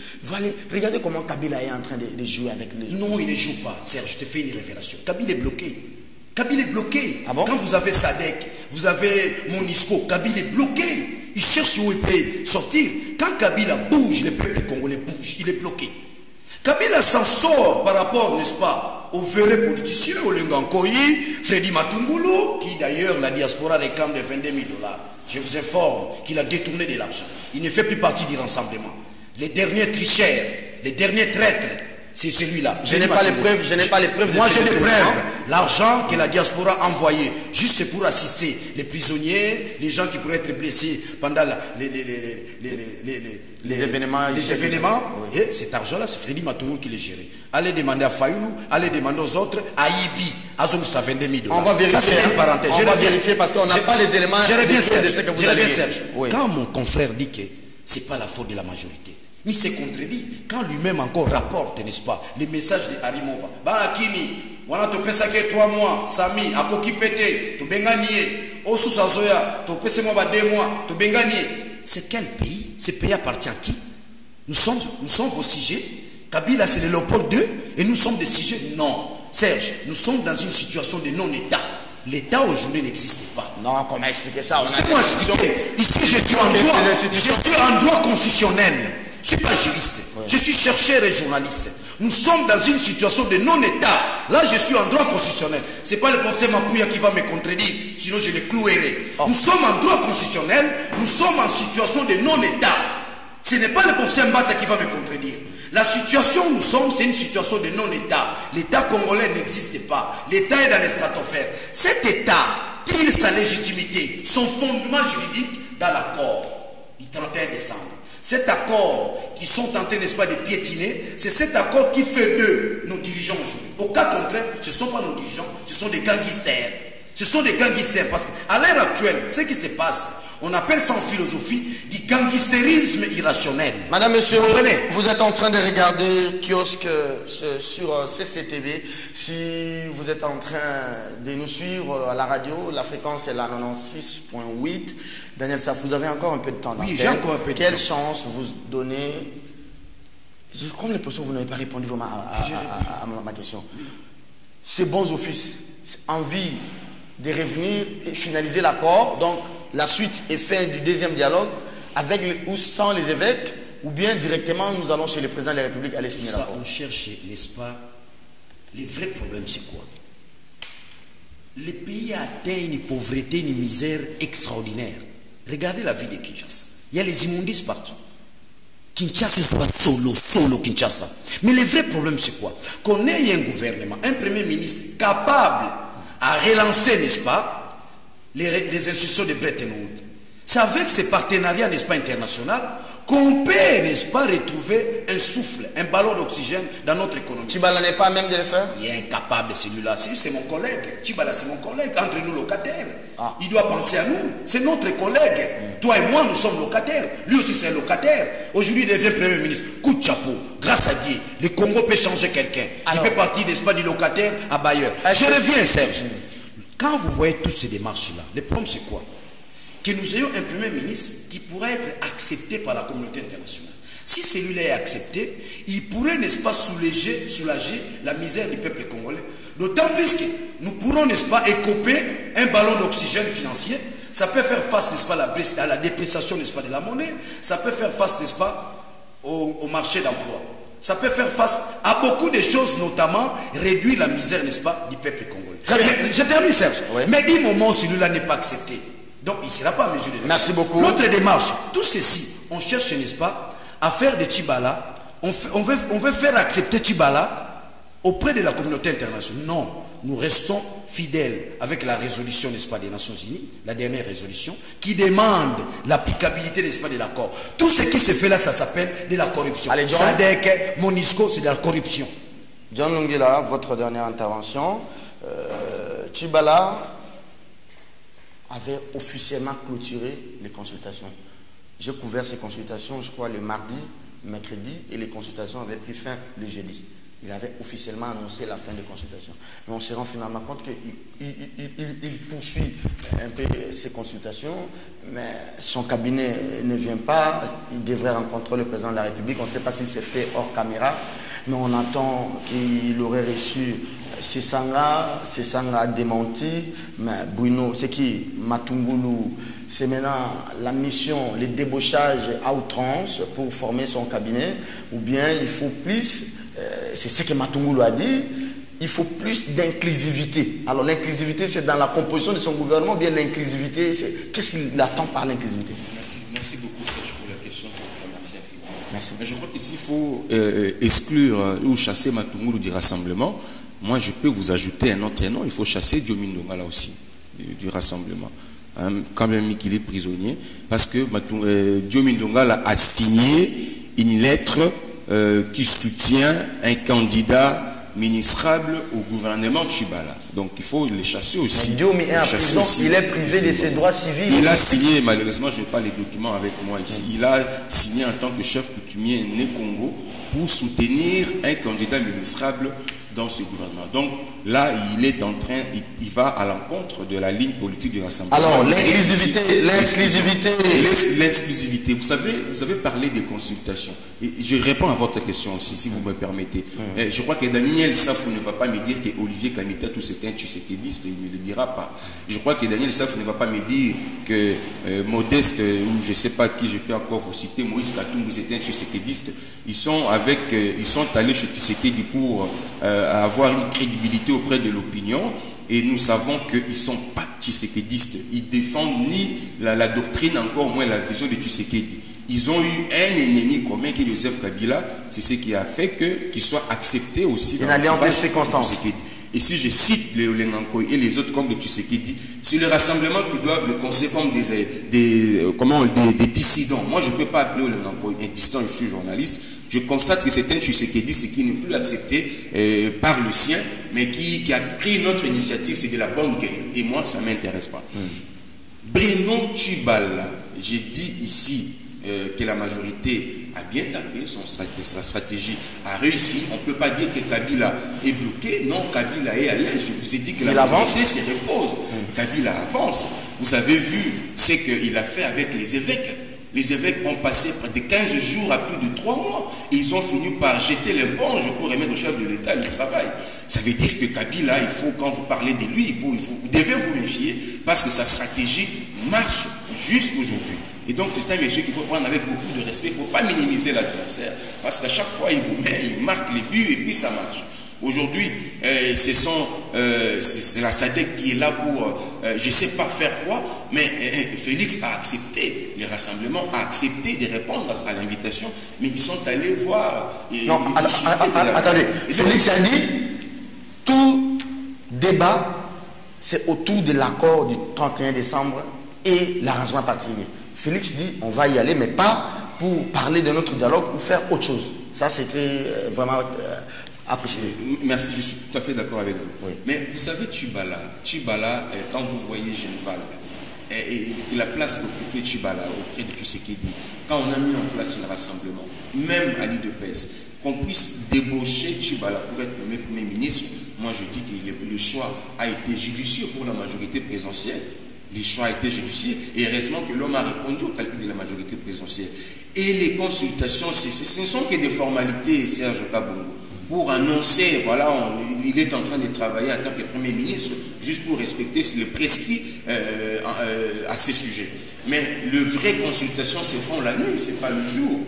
Regardez comment Kabila est en train de jouer avec les... Non, il ne joue pas. Serge, je te fais une révélation. Kabila est bloqué. Kabila est bloqué. Ah bon? Quand vous avez Sadek, vous avez Monisco, Kabila est bloqué. Il cherche où il peut sortir. Quand Kabila bouge, le peuple congolais bouge. Il est bloqué. Kabila s'en sort par rapport, n'est-ce pas, aux vrais politiciens, au Lengankoyi, Freddy Matungulu, qui d'ailleurs, la diaspora réclame de 22 000 $. Je vous informe qu'il a détourné de l'argent. Il ne fait plus partie du rassemblement. Les derniers tricheurs, les derniers traîtres, c'est celui-là. Je n'ai pas les preuves. Moi, j'ai des preuves. L'argent que la diaspora a envoyé, juste c'est pour assister les prisonniers, les gens qui pourraient être blessés pendant les événements. Oui. Et cet argent-là, c'est Freddy Matungulu qui les gère. Allez demander à Fayoulou, allez demander aux autres, à Ibi, à Zong, ça 22 000 $. On va vérifier. Ça, c'est une parenthèse. On va vérifier parce qu'on n'a pas les éléments. Je reviens, Serge. Serge. Oui. Quand mon confrère dit que ce n'est pas la faute de la majorité, mais c'est contredit quand lui-même encore rapporte, n'est-ce pas, les messages de Arimova. Barakini, on a topé ça que 3 mois, Sami, à Koki pété, tu benganie, Osu Sazoya, tu pèse moi 2 mois, tu benganie. C'est quel pays? Ce pays appartient à qui? Nous sommes vos sujets. Kabila, c'est le Léopold II, et nous sommes des sujets? Non. Serge, nous sommes dans une situation de non-État. L'État aujourd'hui n'existe pas. Non, comment expliquer ça? C'est moi expliquer. Ici, je suis en droit constitutionnel. Je ne suis pas juriste, oui. Je suis chercheur et journaliste. Nous sommes dans une situation de non-État. Là, je suis en droit constitutionnel. Ce n'est pas le professeur Mapouya qui va me contredire, sinon je les clouerai. Oh. Nous sommes en droit constitutionnel, nous sommes en situation de non-État. Ce n'est pas le professeur Mbata qui va me contredire. La situation où nous sommes, c'est une situation de non-État. L'État congolais n'existe pas. L'État est dans les stratosphères. Cet État tire sa légitimité, son fondement juridique dans l'accord du 31 décembre. Cet accord qui sont tentés, n'est-ce pas, de piétiner, c'est cet accord qui fait d'eux nos dirigeants aujourd'hui. Au cas contraire, ce ne sont pas nos dirigeants, ce sont des gangsters. Ce sont des gangsters parce qu'à l'heure actuelle, ce qui se passe, on appelle ça en philosophie du gangstérisme irrationnel. Madame, monsieur, vous êtes en train de regarder Kiosque sur CCTV. Si vous êtes en train de nous suivre à la radio, la fréquence est la 96.8. Daniel Saf, vous avez encore un peu de temps. Oui, j'ai encore un peu de temps. Quelle chance vous donnez? J'ai comme l'impression que vous n'avez pas répondu vraiment à ma question. Ces bons offices, envie de revenir et finaliser l'accord, donc la suite est fin du deuxième dialogue, avec ou sans les évêques, ou bien directement nous allons chez le président de la République aller signer l'accord. On cherche, n'est-ce pas, les vrais problèmes, c'est quoi? Le pays a atteint une pauvreté, une misère extraordinaire. Regardez la ville de Kinshasa. Il y a les immondices partout. Kinshasa soit solo Kinshasa. Mais le vrai problème, c'est quoi? Qu'on ait un gouvernement, un premier ministre capable à relancer, n'est-ce pas, les institutions de Bretton Woods. C'est avec ces partenariats, n'est-ce pas, internationaux, qu'on peut, n'est-ce pas, retrouver un souffle, un ballon d'oxygène dans notre économie. Tchibala n'est pas même de le faire? Il est incapable, celui-là. C'est mon collègue. Tchibala, c'est mon collègue. Entre nous, locataires. Ah. Il doit penser à nous. C'est notre collègue. Toi et moi, nous sommes locataires. Lui aussi, c'est un locataire. Aujourd'hui, il devient Premier ministre. Coup de chapeau. grâce à Dieu, le Congo peut changer quelqu'un. Il fait partie, n'est-ce pas, du locataire à bailleur. Je reviens, Serge. Quand vous voyez toutes ces démarches-là, le problème c'est quoi? Que nous ayons un Premier ministre qui pourrait être accepté par la communauté internationale. Si celui-là est accepté, il pourrait, n'est-ce pas, soulager la misère du peuple congolais. D'autant plus que nous pourrons, n'est-ce pas, écoper un ballon d'oxygène financier. Ça peut faire face, n'est-ce pas, à la dépréciation, n'est-ce pas, de la monnaie. Ça peut faire face, n'est-ce pas, au marché d'emploi. Ça peut faire face à beaucoup de choses, notamment réduire la misère, n'est-ce pas, du peuple congolais. Très bien. Je termine, Serge. Oui. Mais du moment où celui-là n'est pas accepté, donc il ne sera pas à mesure de... Merci beaucoup. Notre démarche, tout ceci, on cherche, n'est-ce pas, à faire de Tchibala, on veut faire accepter Tchibala auprès de la communauté internationale. Non, nous restons fidèles avec la résolution, n'est-ce pas, des Nations Unies, la dernière résolution, qui demande l'applicabilité, n'est-ce pas, de l'accord. Tout ce qui se fait là, ça s'appelle de la corruption. Allez, John. SADC, MONUSCO, c'est de la corruption. John Lungila, votre dernière intervention. Tchibala avait officiellement clôturé les consultations. J'ai couvert ces consultations, je crois, le mardi, mercredi, et les consultations avaient pris fin le jeudi. Il avait officiellement annoncé la fin des consultations. Mais on se rend finalement compte qu'il poursuit un peu ces consultations, mais son cabinet ne vient pas. Il devrait rencontrer le président de la République. On ne sait pas si c'est fait hors caméra, mais on attend qu'il aurait reçu Sesanga. Sesanga a démenti, mais Bruno, c'est qui? Matungulu. C'est maintenant la mission, le débauchage à outrance pour former son cabinet, ou bien il faut plus, c'est ce que Matungulu a dit, il faut plus d'inclusivité. Alors l'inclusivité, c'est dans la composition de son gouvernement, ou bien l'inclusivité, c'est qu'est-ce qu'il attend par l'inclusivité? Merci beaucoup Serge pour la question, je vous remercie infiniment. Merci. Mais je crois que s'il faut exclure ou chasser Matungulu du rassemblement, moi je peux vous ajouter un autre nom, il faut chasser Diomindonga là aussi, du rassemblement. Quand même qu'il est prisonnier, parce que Diomindonga a signé une lettre qui soutient un candidat ministrable au gouvernement Tchibala. Donc il faut les chasser aussi. Diomi est en prison, il est privé de ses droits civils. Il a signé, malheureusement je n'ai pas les documents avec moi ici, il a signé en tant que chef coutumier né Congo pour soutenir un candidat ministrable dans ce gouvernement. Donc là, il est en train, il va à l'encontre de la ligne politique du rassemblement. Alors, l'inclusivité. L'exclusivité. Vous avez parlé des consultations. Et je réponds à votre question aussi, si vous me permettez. Je crois que Daniel Safou ne va pas me dire que Olivier Kanita, tout c'est un tshisekidiste, il ne me le dira pas. Je crois que Daniel Safou ne va pas me dire que Modeste, ou je ne sais pas qui je peux encore vous citer, Moïse Katumbi, c'est un tshisekidiste. Ils sont allés chez Tshisekedi pour avoir une crédibilité auprès de l'opinion, et nous savons qu'ils ne sont pas tshisekédistes. Ils défendent ni la doctrine, encore moins la vision de Tshisekedi. Ils ont eu un ennemi commun qui est Joseph Kabila, c'est ce qui a fait qu'ils soient acceptés aussi dans une alliance de circonstances. Et si je cite les Olengankoy et les autres comme le Tshisekedi, c'est le rassemblement qui doivent le considérer comme des dissidents. Moi, je ne peux pas appeler Olengankoy un dissident, je suis journaliste. Je constate que c'est un Tshisekedi qui n'est plus accepté par le sien, mais qui a pris notre initiative, c'est de la bonne guerre. Et moi, ça ne m'intéresse pas. Bruno Tchibala, j'ai dit ici que la majorité a bien tapé, sa stratégie a réussi. On ne peut pas dire que Kabila est bloqué. Non, Kabila est à l'aise. Je vous ai dit que la majorité se repose. Kabila avance. Vous avez vu ce qu'il a fait avec les évêques. Les évêques ont passé près de 15 jours à plus de 3 mois. Et ils ont fini par jeter l'éponge pour remettre au chef de l'État le travail. Ça veut dire que Kabila, quand vous parlez de lui, vous devez vous méfier parce que sa stratégie marche jusqu'aujourd'hui. Et donc c'est un monsieur qu'il faut prendre avec beaucoup de respect. Il ne faut pas minimiser l'adversaire parce qu'à chaque fois, il marque les buts et puis ça marche. Aujourd'hui, c'est la SADC qui est là pour, je ne sais pas faire quoi, mais Félix a accepté, les rassemblements a accepté de répondre à l'invitation, mais ils sont allés voir... Attendez, Félix a dit, tout débat, c'est autour de l'accord du 31 décembre et l'arrangement particulier. Félix dit, on va y aller, mais pas pour parler de notre dialogue, pour faire autre chose. Ça, c'était vraiment... apprécié. Merci, je suis tout à fait d'accord avec vous. Oui. Mais vous savez, Tchibala, quand vous voyez Genval, et la place qu'occupait Tchibala auprès de Tshisekedi, quand on a mis en place le rassemblement, même à l'île de Pes, qu'on puisse débaucher Tchibala pour être nommé Premier ministre, moi je dis que le choix a été judicieux pour la majorité présidentielle. Le choix a été judicieux et heureusement que l'homme a répondu au calcul de la majorité présidentielle. Et les consultations, ce ne sont que des formalités, Serge Kabongo, pour annoncer, voilà, il est en train de travailler en tant que Premier ministre, juste pour respecter le prescrit à ces sujets. Mais les vraies consultations se font la nuit, ce n'est pas le jour.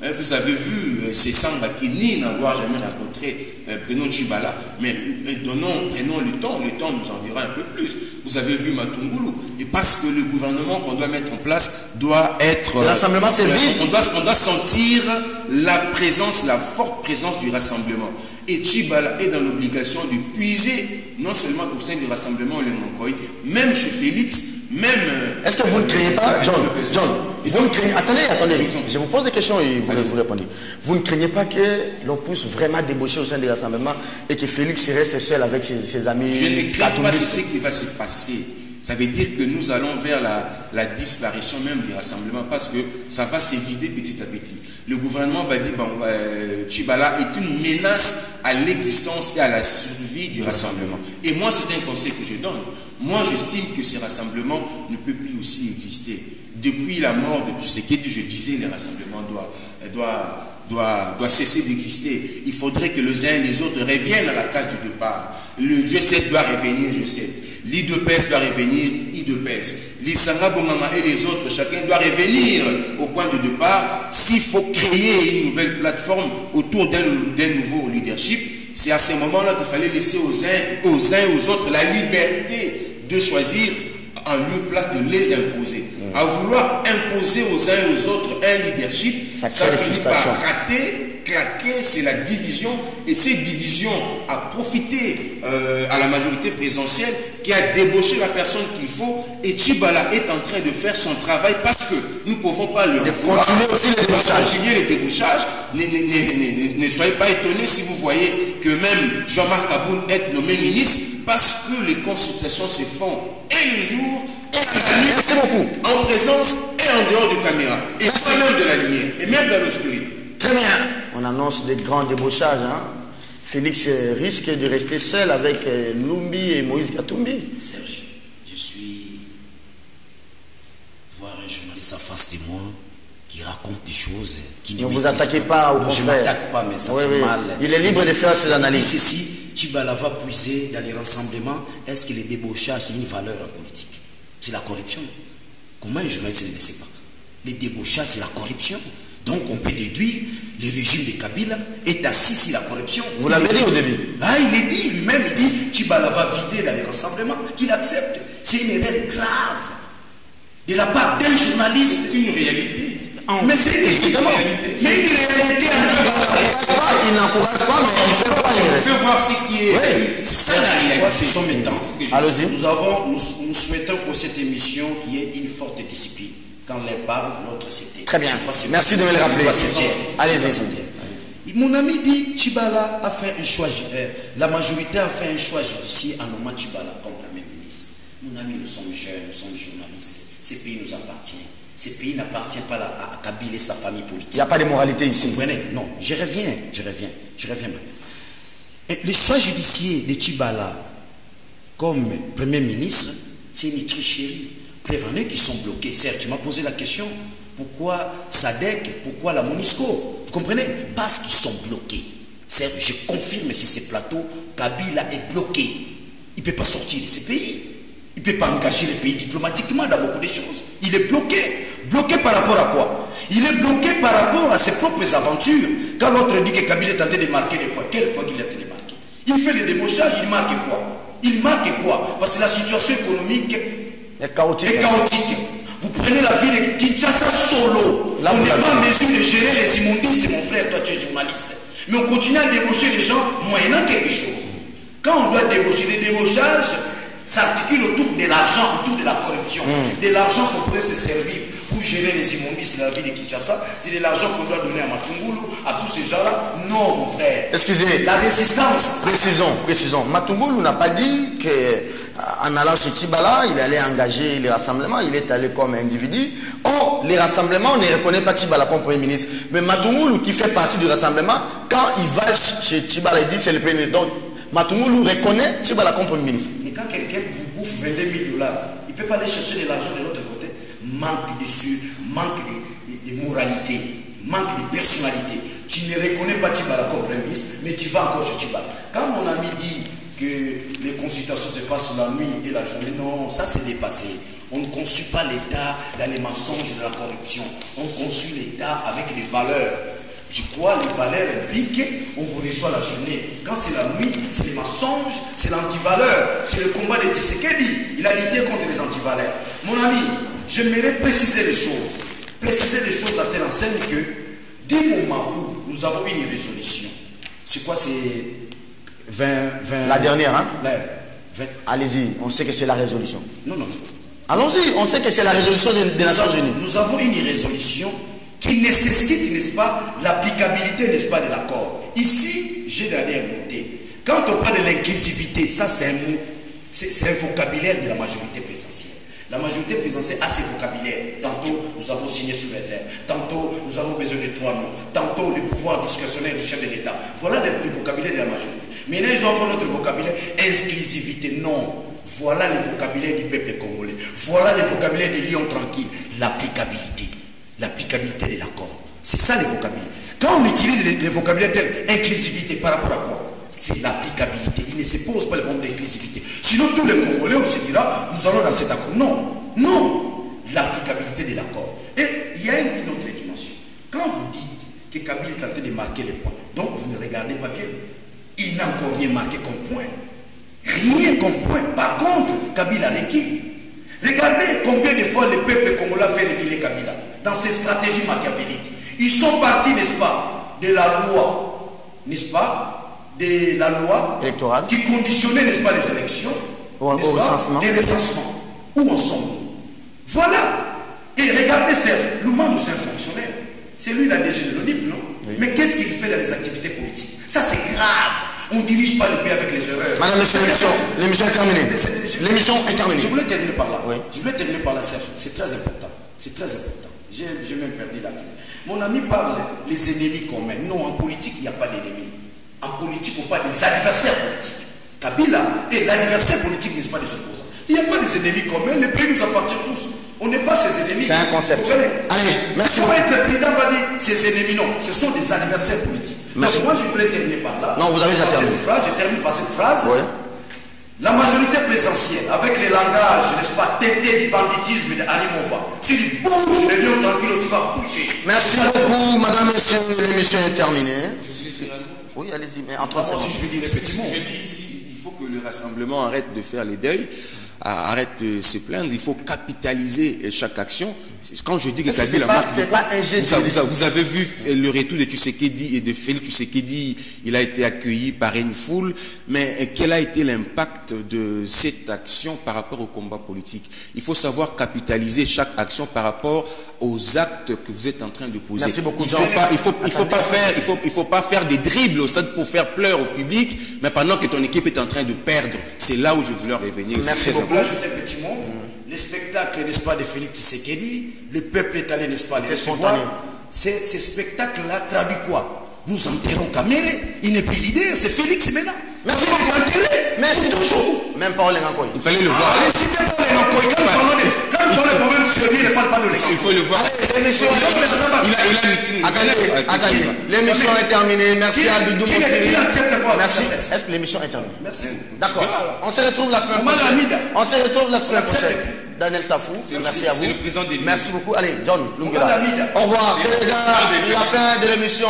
Vous avez vu ces Samba qui nient n'avoir jamais rencontré Bruno Tchibala, mais prenons le temps nous en dira un peu plus. Vous avez vu Matungulu, et parce que le gouvernement qu'on doit mettre en place doit être... Rassemblement, c'est vide. On doit sentir la présence, la forte présence du rassemblement. Et Tchibala est dans l'obligation de puiser, non seulement au sein du rassemblement le Mankoy, même chez Félix, même... Est-ce que vous ne craignez pas, John, vous ne craignez... Attendez, je vous pose des questions et vous répondez. Vous ne craignez pas que l'on puisse vraiment débaucher au sein du rassemblement et que Félix reste seul avec ses amis? Je ne crains pas ce qui va se passer. Ça veut dire que nous allons vers la disparition même du rassemblement parce que ça va s'évider petit à petit. Le gouvernement va dire bon, Tchibala est une menace à l'existence et à la survie du rassemblement. Et moi, c'est un conseil que je donne. Moi, j'estime que ce rassemblement ne peut plus aussi exister. Depuis la mort de Tshisekedi, je disais, le rassemblement doit cesser d'exister. Il faudrait que les uns et les autres reviennent à la case du départ. Le G7 doit revenir G7. L'IDPS doit revenir IDPS. L'Isanga Bonganga et les autres, chacun doit revenir au point de départ. S'il faut créer une nouvelle plateforme autour d'un nouveau leadership, c'est à ce moment-là qu'il fallait laisser aux uns et aux autres la liberté de choisir en lieu de place de les imposer. À vouloir imposer aux uns et aux autres un leadership, ça finit par rater, claquer, c'est la division. Et cette division a profité à la majorité présidentielle qui a débauché la personne qu'il faut. Et Tchibala est en train de faire son travail parce que nous ne pouvons pas le continuer les débauchages. Ne soyez pas étonnés si vous voyez que même Jean-Marc Aboun est nommé ministre parce que les consultations se font et le jour et la nuit, en présence et en dehors de caméra, et pas même de la lumière, et même dans l'obscurité. Très bien. On annonce des grands débauchages. Hein? Félix risque de rester seul avec Lumbi et Moïse Katumbi. Serge, je suis voir un journaliste en face de moi qui raconte des choses qui ne vous attaquez pas au confrère. Je ne m'attaque pas, mais ça fait mal. Il est libre de faire ses analyses. Ceci, Tchibala va puiser dans les rassemblements. Est-ce que les débauchages, c'est une valeur en politique? C'est la corruption. Comment un journaliste ne le sait pas? Les débauchages, c'est la corruption. Donc on peut déduire, le régime de Kabila est assis sur la corruption. Vous l'avez dit au début. Ah, il est dit lui-même, il dit Tchibala va vider dans les rassemblements, qu'il accepte. C'est une erreur grave de la part d'un journaliste. C'est une réalité. Mais c'est évidemment. Mais une réalité. Il n'encourage pas, mais il ne fait pas. Il faut voir ce qui est. Oui. C'est la réalité. Ce sont mes temps. Allez-y. Nous souhaitons pour cette émission qu'il y ait une forte discipline. Quand l'un parle, l'autre s'était. Très bien. Merci de me le rappeler. Allez-y. Mon ami dit Tchibala a fait un choix. La majorité a fait un choix judiciaire en nommant Tchibala comme Premier ministre. Mon ami, nous sommes jeunes, nous sommes journalistes. Ce pays nous appartient. Ce pays n'appartient pas à Kabila et sa famille politique. Il n'y a pas de moralité ici. Vous comprenez? Non, je reviens. Et le choix judiciaire de Tchibala comme Premier ministre, c'est une tricherie. Prévenez qui sont bloqués. Certes, tu m'as posé la question, pourquoi SADC, pourquoi la MONUSCO? Vous comprenez? Parce qu'ils sont bloqués. Certes, je confirme sur ces plateaux, Kabila est bloqué. Il ne peut pas sortir de ce pays. Il ne peut pas engager le pays diplomatiquement dans beaucoup de choses. Il est bloqué. Bloqué par rapport à quoi? Il est bloqué par rapport à ses propres aventures. Quand l'autre dit que Kabila est en train de marquer des points, quel point qu'il est en train de marquer? Il fait le débauchage, il marque quoi? Il marque quoi? Parce que la situation économique est chaotique. Vous prenez la ville de Kinshasa solo. On n'est pas en mesure de gérer les immondices, mon frère, toi tu es journaliste. Mais on continue à débaucher les gens moyennant quelque chose. Quand on doit débaucher, les débauchages, s'articule autour de l'argent, autour de la corruption. De l'argent qu'on pourrait se servir pour gérer les immondices de la ville de Kinshasa. C'est de l'argent qu'on doit donner à Matungulu, à tous ces gens-là. Non, mon frère. Excusez. La résistance. Précisons. Matungulu n'a pas dit qu'en allant chez Tchibala, il allait engager les rassemblements. Il est allé comme individu. Or, les rassemblements, on ne reconnaît pas Tchibala comme Premier ministre. Mais Matungulu, qui fait partie du rassemblement, quand il va chez Tchibala, il dit c'est le Premier ministre. Donc, Matungulu reconnaît Tchibala comme Premier ministre. Mais quand quelqu'un vous bouffe 22 000 $, il ne peut pas aller chercher de l'argent de l'autre côté. Manque de sueur, manque de moralité, manque de personnalité. Tu ne reconnais pas Tchibala comme Premier ministre, mais tu vas encore chez Tchibala. Quand mon ami dit que les consultations se passent la nuit et la journée, non, ça c'est dépassé. On ne conçut pas l'État dans les mensonges de la corruption. On conçut l'État avec des valeurs. Je crois les valeurs impliquées, on vous reçoit la journée. Quand c'est la nuit, c'est les mensonges, c'est l'antivaleur, c'est le combat de Tshisekedi. Il a lutté contre les antivaleurs. Mon ami, j'aimerais préciser les choses. Préciser les choses à telle enseigne que, du moment où nous avons une résolution, c'est quoi, c'est 20... La dernière, hein? 20. Allez-y, on sait que c'est la résolution. Non. Allons-y, on sait que c'est la résolution des Nations Unies. Nous avons une résolution qui nécessite, n'est-ce pas, l'applicabilité, n'est-ce pas, de l'accord. Ici, j'ai d'ailleurs noté, quand on parle de l'inclusivité, ça c'est un mot, c'est un vocabulaire de la majorité présidentielle. La majorité présidentielle a ses vocabulaires. Tantôt, nous avons signé sous réserve. Tantôt, nous avons besoin de 3 noms. Tantôt, le pouvoir discrétionnaire du chef de l'État. Voilà le vocabulaire de la majorité. Maintenant, ils ont encore notre vocabulaire. Exclusivité, non. Voilà le vocabulaire du peuple congolais. Voilà le vocabulaire des lions tranquilles. L'applicabilité. L'applicabilité de l'accord. C'est ça le vocabulaire. Quand on utilise les vocabulaires tels inclusivité, par rapport à quoi? C'est l'applicabilité. Il ne se pose pas le problème d'inclusivité. Sinon, tous les Congolais, on se dira, nous allons dans cet accord. Non. L'applicabilité de l'accord. Et il y a une autre dimension. Quand vous dites que Kabila est en train de marquer les points, donc vous ne regardez pas bien. Il n'a encore rien marqué comme point. Rien comme point. Par contre, Kabila a requis. Regardez combien de fois le peuple congolais a fait reculer Kabila dans ses stratégies machiavéliques. Ils sont partis, n'est-ce pas, de la loi, n'est-ce pas, de la loi électorale qui conditionnait, n'est-ce pas, les élections, au recensement. Les recensements. Où en sommes-nous? Voilà. Et regardez Serge, Lumambo, c'est un fonctionnaire. C'est lui la DG de l'ONIP, non? Oui. Mais qu'est-ce qu'il fait dans les activités politiques? Ça, c'est grave. On ne dirige pas le pays avec les erreurs. Madame, monsieur, l'émission est terminée. L'émission est terminée. Je voulais terminer par là. Oui. Je voulais terminer par là, Serge. C'est très important. C'est très important. J'ai même perdu la vie. Mon ami parle des ennemis communs. Non, en politique, il n'y a pas d'ennemis. En politique, on parle des adversaires politiques. Kabila est l'adversaire politique, n'est-ce pas, des opposants. Il n'y a pas des ennemis communs. Le pays nous appartient tous. On n'est pas ses ennemis. C'est un concept. Allez, merci. Il faut être président, va dire ses ennemis. Non, ce sont des adversaires politiques. Merci. Donc moi, je voulais terminer par là. Non, vous avez déjà terminé. Je termine par cette phrase. Oui. La majorité présidentielle, avec le langage, n'est-ce pas, teinté du banditisme de Arimova, s'il bouge, les lions tranquilles aussi va bouger. Merci beaucoup, madame, monsieur. L'émission est terminée. Oui, allez-y, mais en 30 secondes. Si je veux dire effectivement. Je dis ici, il faut que le rassemblement arrête de faire les deuils, arrête de se plaindre, il faut capitaliser chaque action. Quand je dis que Kabila marque, vous avez vu le retour de Tshisekedi et de Félix Tshisekedi, il a été accueilli par une foule, mais quel a été l'impact de cette action par rapport au combat politique? Il faut savoir capitaliser chaque action par rapport aux actes que vous êtes en train de poser. Merci beaucoup, Il faut pas faire des dribbles au stade pour faire pleurer au public, mais pendant que ton équipe est en train de perdre, c'est là où je voulais revenir. Merci beaucoup. Là, ajouter un petit mot. Le spectacle, n'est-ce pas, de Félix Tshisekedi, le peuple est allé, n'est-ce pas, les recevoir. Ce spectacle-là traduit quoi? Nous enterrons Kamere, il n'est plus leader, c'est Félix maintenant. Merci beaucoup. Merci toujours. Même pas Olenga Koy. Il fallait le voir. Quand on est problème sérieux, il ne parle pas de l'équipe. Il faut le voir. Il a meeting. Attendez. L'émission est terminée. Merci à Doudou Montiri. Merci. Est-ce que l'émission est terminée? Merci. D'accord. On se retrouve la semaine prochaine. On se retrouve la semaine prochaine. Daniel Safou, merci à vous. Merci beaucoup. Allez, John Lungela. Au revoir. C'est déjà la fin de l'émission.